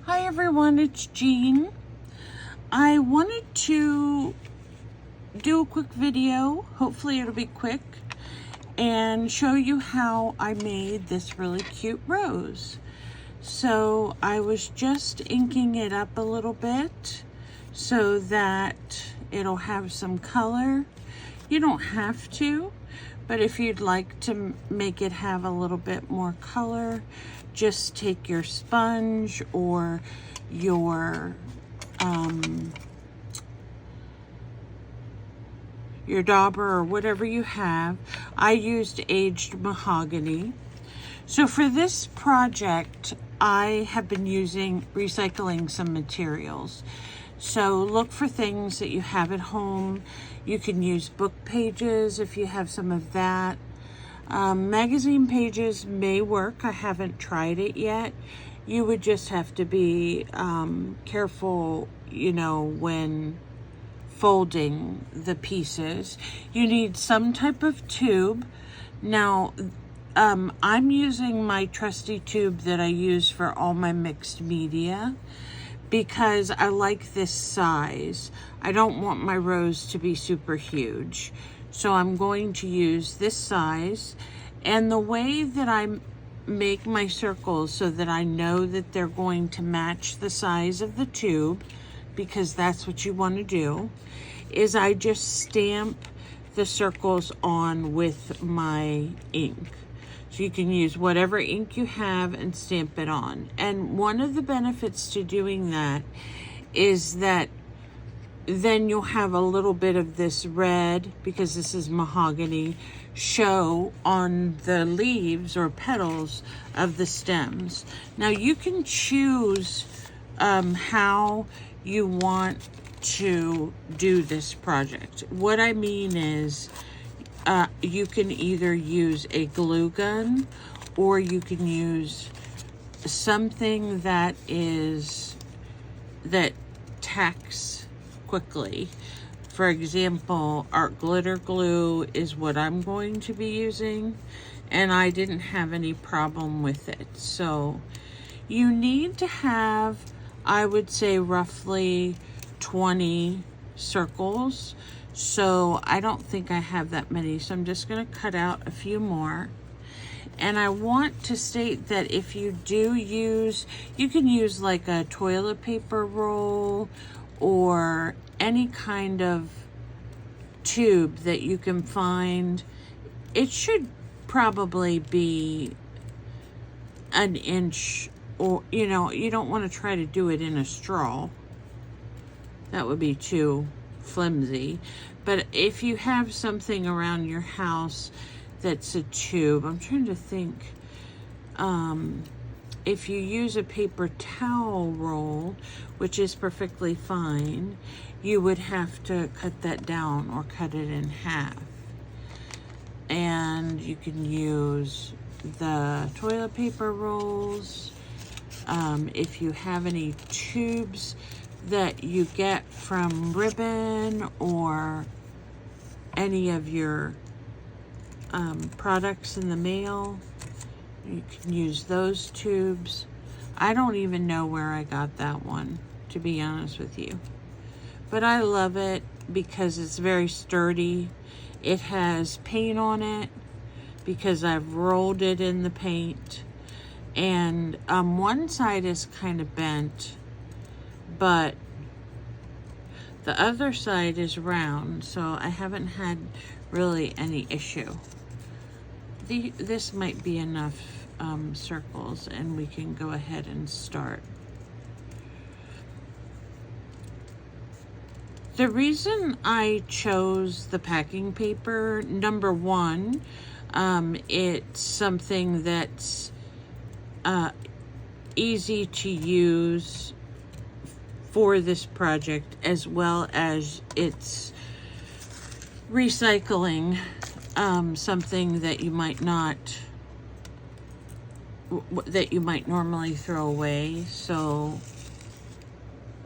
Hi everyone, it's Jean. I wanted to do a quick video, hopefully it'll be quick, and show you how I made this really cute rose. So I was just inking it up a little bit so that it'll have some color. You don't have to, but if you'd like to make it have a little bit more color, just take your sponge or your dauber or whatever you have. I used aged mahogany. So for this project, I have been recycling some materials. So look for things that you have at home. You can use book pages if you have some of that. Magazine pages may work. I haven't tried it yet. You would just have to be careful, when folding the pieces. You need some type of tube. Now, I'm using my trusty tube that I use for all my mixed media because I like this size. I don't want my rose to be super huge. So I'm going to use this size, and the way that I make my circles so that I know that they're going to match the size of the tube, because that's what you want to do, is I just stamp the circles on with my ink. So you can use whatever ink you have and stamp it on. And one of the benefits to doing that is that then you'll have a little bit of this red, because this is mahogany, show on the leaves or petals of the stems. Now you can choose how you want to do this project. What I mean is you can either use a glue gun or you can use something that tacks quickly. For example, art glitter glue is what I'm going to be using, and I didn't have any problem with it. So you need to have, I would say, roughly 20 circles. So I don't think I have that many, so I'm just going to cut out a few more. And I want to state that if you do use, you can use like a toilet paper roll or any kind of tube that you can find. It should probably be an inch, or you don't want to try to do it in a straw. That would be too flimsy. But if you have something around your house that's a tube, I'm trying to think, if you use a paper towel roll, which is perfectly fine, you would have to cut that down or cut it in half. And you can use the toilet paper rolls. If you have any tubes that you get from Ribbon or any of your products in the mail, you can use those tubes. I don't even know where I got that one, to be honest with you. But I love it because it's very sturdy. It has paint on it because I've rolled it in the paint. And one side is kind of bent, but the other side is round, so I haven't had really any issue. This might be enough circles, and we can go ahead and start. The reason I chose the packing paper, number one, it's something that's easy to use for this project, as well as it's recycling something that you might normally throw away. So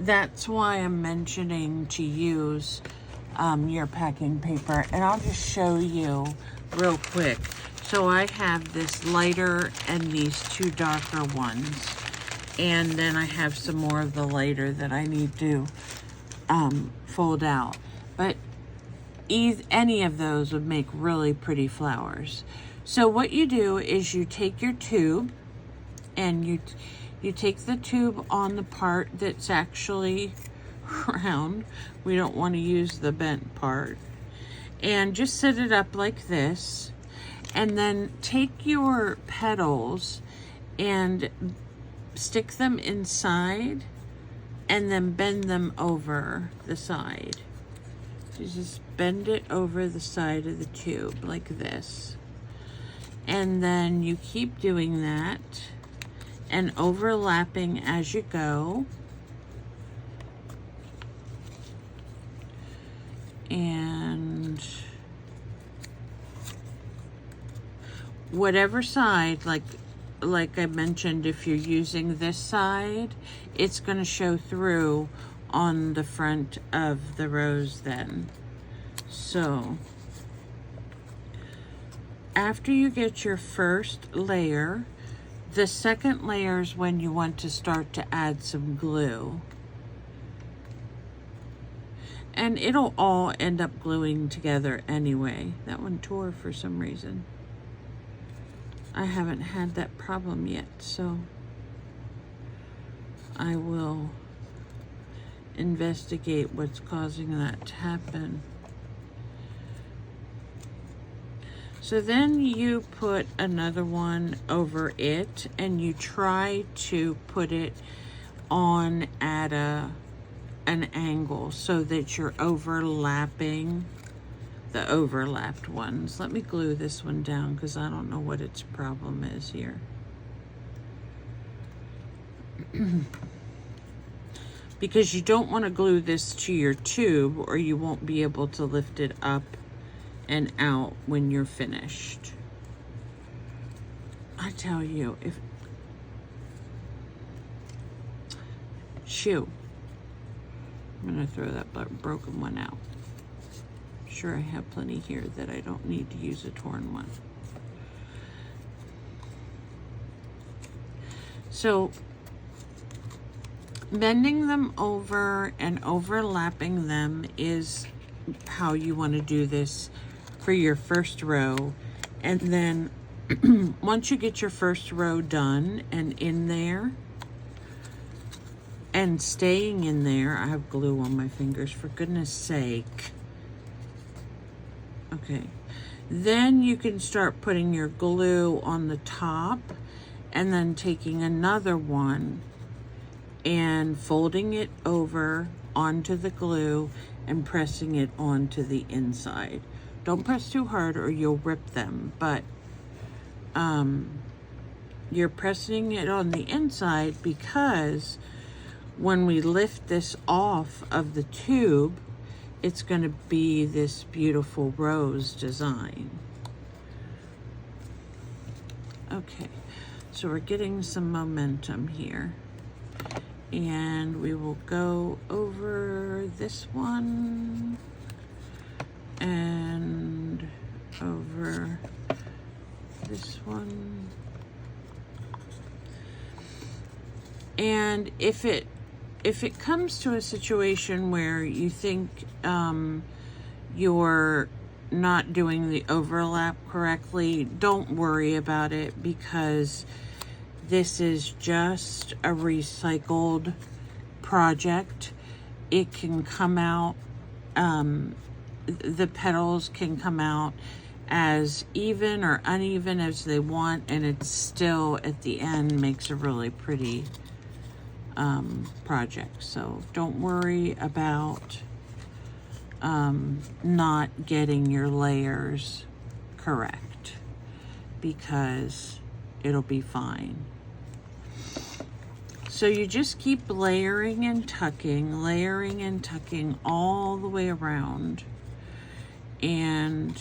that's why I'm mentioning to use your packing paper. And I'll just show you real quick. So I have this lighter and these two darker ones. And then I have some more of the lighter that I need to fold out. But any of those would make really pretty flowers. So what you do is you take your tube and you take the tube on the part that's actually round. We don't want to use the bent part. And just set it up like this. And then take your petals and stick them inside and then bend them over the side. So just bend it over the side of the tube like this. And then you keep doing that and overlapping as you go. And whatever side, like I mentioned, if you're using this side, it's going to show through on the front of the rose then. So after you get your first layer, the second layer is when you want to start to add some glue. And it'll all end up gluing together anyway. That one tore for some reason. I haven't had that problem yet, so I will investigate what's causing that to happen. So then you put another one over it and you try to put it on at an angle so that you're overlapping the overlapped ones. Let me glue this one down because I don't know what its problem is here. Because you don't want to glue this to your tube or you won't be able to lift it up and out when you're finished. I tell you, I'm gonna throw that broken one out. Sure, I have plenty here that I don't need to use a torn one. So bending them over and overlapping them is how you want to do this for your first row. And then once you get your first row done and in there and staying in there, I have glue on my fingers, for goodness sake. Okay, then you can start putting your glue on the top and then taking another one and folding it over onto the glue and pressing it onto the inside. Don't press too hard or you'll rip them, but you're pressing it on the inside because when we lift this off of the tube, it's going to be this beautiful rose design. Okay, so we're getting some momentum here. And we will go over this one and over this one. And if it comes to a situation where you think you're not doing the overlap correctly, don't worry about it, because this is just a recycled project. It can come out, the petals can come out as even or uneven as they want, and it's still at the end makes a really pretty project. So don't worry about not getting your layers correct, because it'll be fine. So you just keep layering and tucking all the way around. And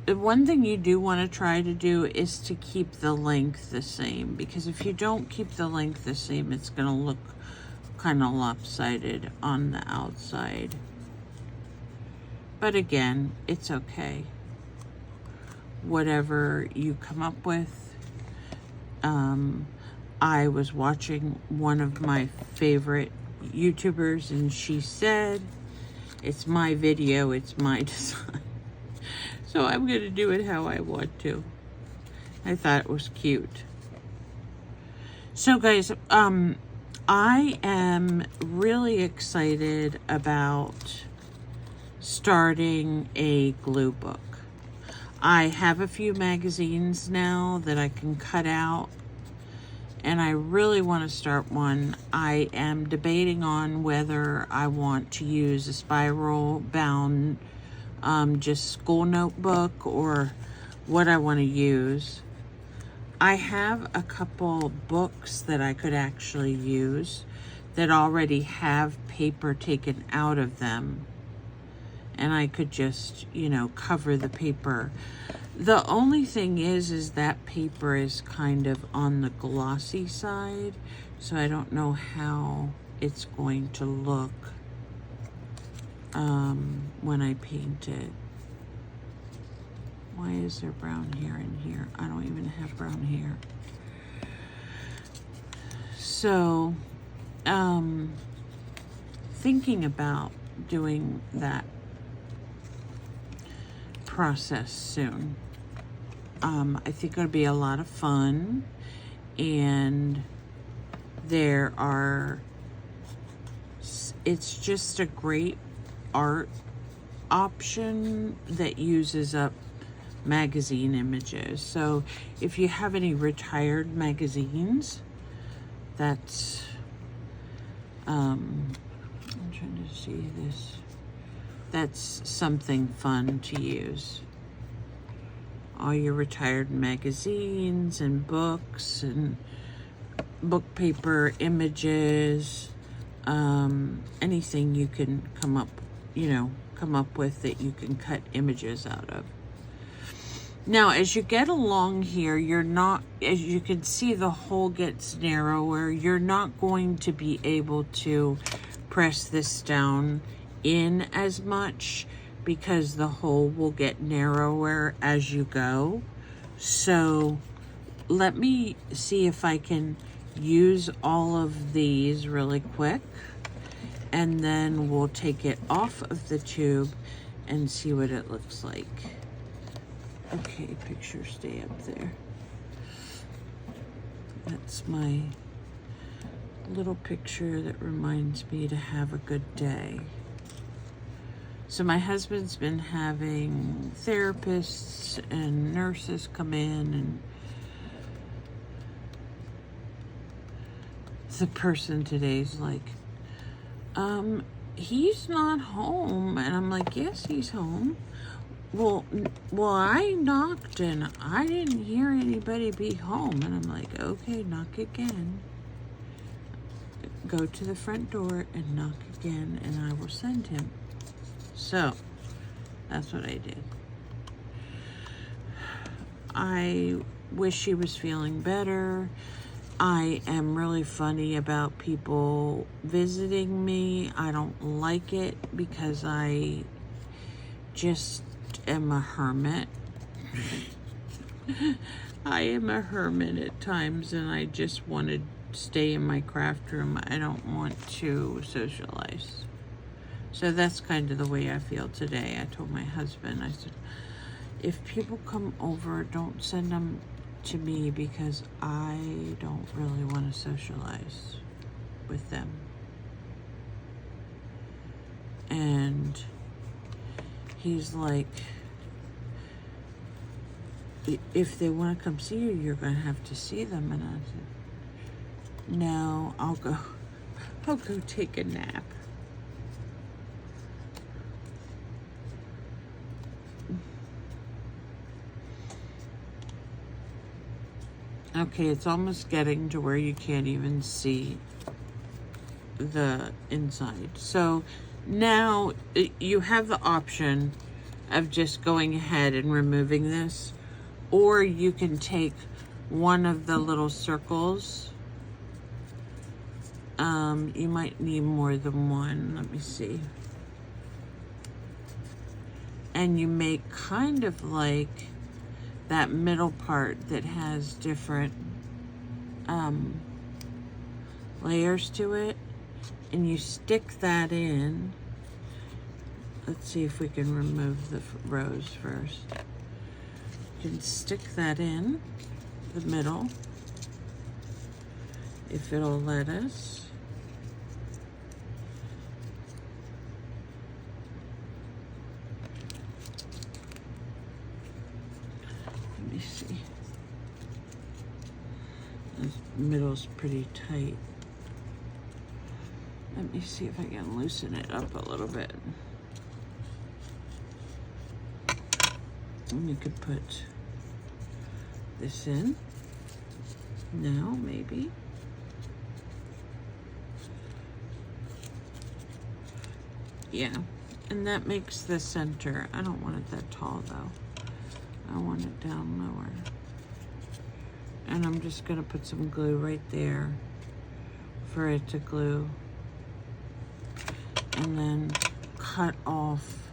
one thing you do want to try to do is to keep the length the same, because if you don't keep the length the same, it's going to look kind of lopsided on the outside. But again, it's okay. Whatever you come up with, I was watching one of my favorite YouTubers, and she said, it's my video, it's my design. So I'm going to do it how I want to. I thought it was cute. So guys, I am really excited about starting a glue book. I have a few magazines now that I can cut out, and I really want to start one. I am debating on whether I want to use a spiral bound just school notebook or what I want to use. I have a couple books that I could actually use that already have paper taken out of them, and I could just, you know, cover the paper. The only thing is that paper is kind of on the glossy side, so I don't know how it's going to look when I paint it. Why is there brown hair in here? I don't even have brown hair. So, thinking about doing that process soon. I think it'll be a lot of fun, and it's just a great art option that uses up magazine images. So if you have any retired magazines, that's I'm trying to see this. That's something fun to use. All your retired magazines and books and book paper images, anything you can come up with that you can cut images out of. Now, as you get along here, as you can see, the hole gets narrower. You're not going to be able to press this down in as much because the hole will get narrower as you go. So let me see if I can use all of these really quick, and then we'll take it off of the tube and see what it looks like. Okay, picture, stay up there. That's my little picture that reminds me to have a good day. So my husband's been having therapists and nurses come in, and the person today's like, he's not home. And I'm like, yes, he's home. Well, I knocked and I didn't hear anybody be home. And I'm like, okay, knock again. Go to the front door and knock again, and I will send him. So that's what I did. I wish he was feeling better. I am really funny about people visiting me. I don't like it because I just am a hermit. I am a hermit at times, and I just want to stay in my craft room. I don't want to socialize. So that's kind of the way I feel today. I told my husband, I said, if people come over, don't send them to me because I don't really want to socialize with them. And he's like, if they want to come see you, you're going to have to see them. And I said, no, I'll go take a nap. Okay, it's almost getting to where you can't even see the inside. So now you have the option of just going ahead and removing this, or you can take one of the little circles. You might need more than one. Let me see. And you make kind of like that middle part that has different layers to it, and you stick that in. Let's see if we can remove the rose first. You can stick that in the middle, if it'll let us. Let me see. The middle's pretty tight. Let me see if I can loosen it up a little bit. And we could put this in now, maybe. Yeah, and that makes the center. I don't want it that tall though. I want it down lower. And I'm just gonna put some glue right there for it to glue. And then cut off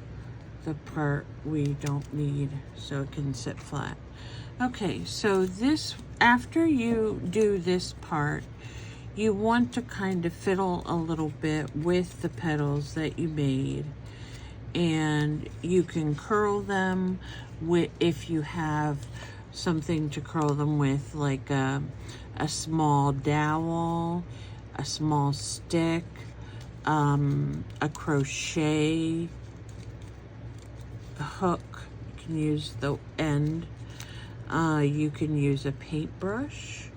the part we don't need so it can sit flat. Okay, so this, after you do this part, you want to kind of fiddle a little bit with the petals that you made, and you can curl them with, if you have something to curl them with, like a small dowel, a small stick, a crochet hook. You can use the end. You can use a paintbrush.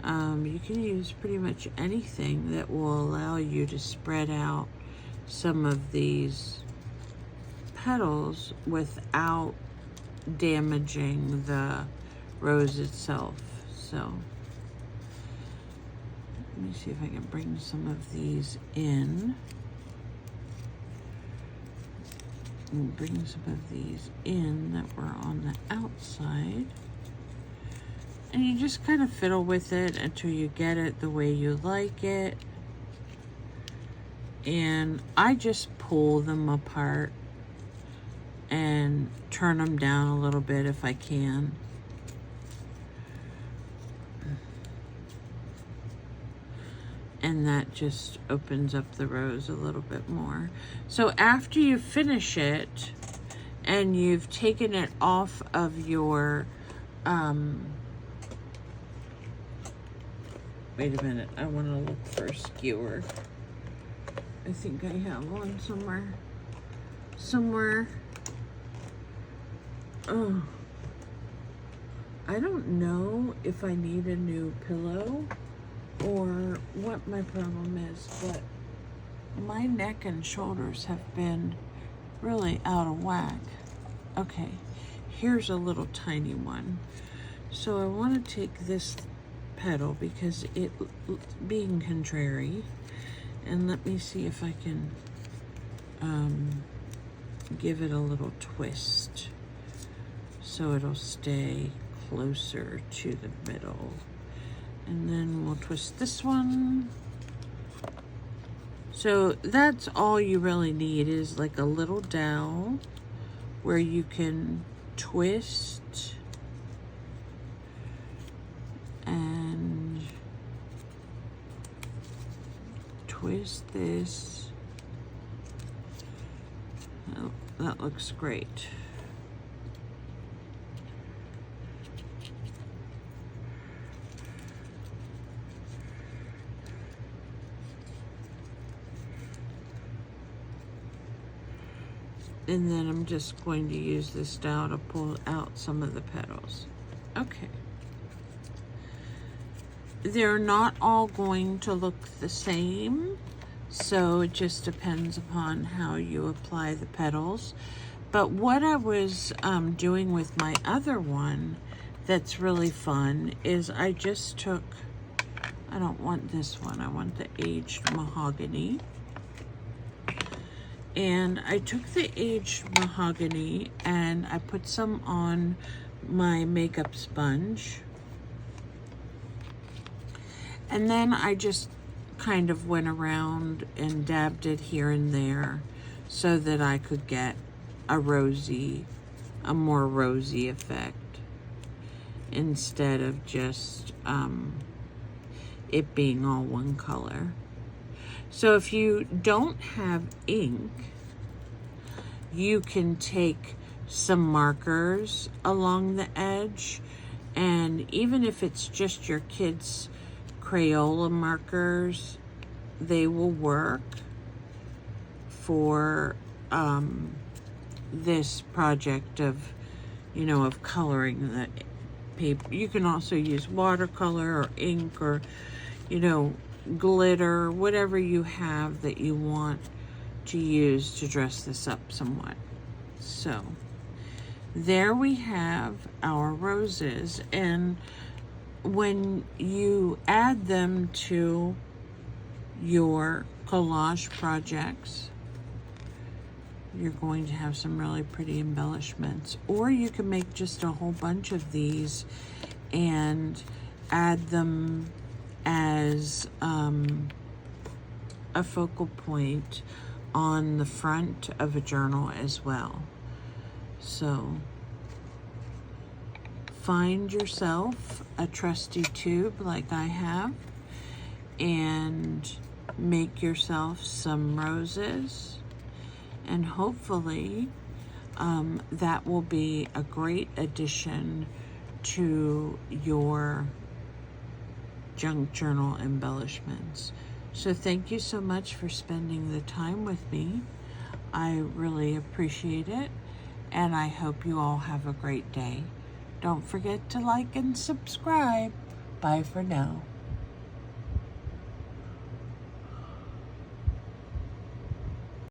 You can use pretty much anything that will allow you to spread out some of these petals without damaging the rose itself. So let me see if I can bring some of these in. And bring some of these in that were on the outside. And you just kind of fiddle with it until you get it the way you like it. And I just pull them apart and turn them down a little bit if I can. And that just opens up the rose a little bit more. So after you finish it and you've taken it off of your, wait a minute, I want to look for a skewer. I think I have one somewhere. Oh, I don't know if I need a new pillow or what my problem is, but my neck and shoulders have been really out of whack. Okay, here's a little tiny one. So I want to take this petal because it being contrary, and let me see if I can give it a little twist so it'll stay closer to the middle. And then we'll twist this one. So that's all you really need, is like a little dowel where you can twist and twist this. Oh, that looks great. And then I'm just going to use this dowel to pull out some of the petals. Okay. They're not all going to look the same, so it just depends upon how you apply the petals. But what I was doing with my other one that's really fun is I just took, I don't want this one, I want the aged mahogany. And I took the aged mahogany and I put some on my makeup sponge. And then I just kind of went around and dabbed it here and there so that I could get a more rosy effect instead of just it being all one color. So if you don't have ink, you can take some markers along the edge, and even if it's just your kids' Crayola markers, they will work for this project of, of coloring the paper. You can also use watercolor or ink or, glitter, whatever you have that you want to use to dress this up somewhat. So there we have our roses, and when you add them to your collage projects, you're going to have some really pretty embellishments. Or you can make just a whole bunch of these and add them as a focal point on the front of a journal as well. So find yourself a trusty tube like I have and make yourself some roses, and hopefully that will be a great addition to your junk journal embellishments. So thank you so much for spending the time with me. I really appreciate it, and I hope you all have a great day. Don't forget to like and subscribe. Bye for now.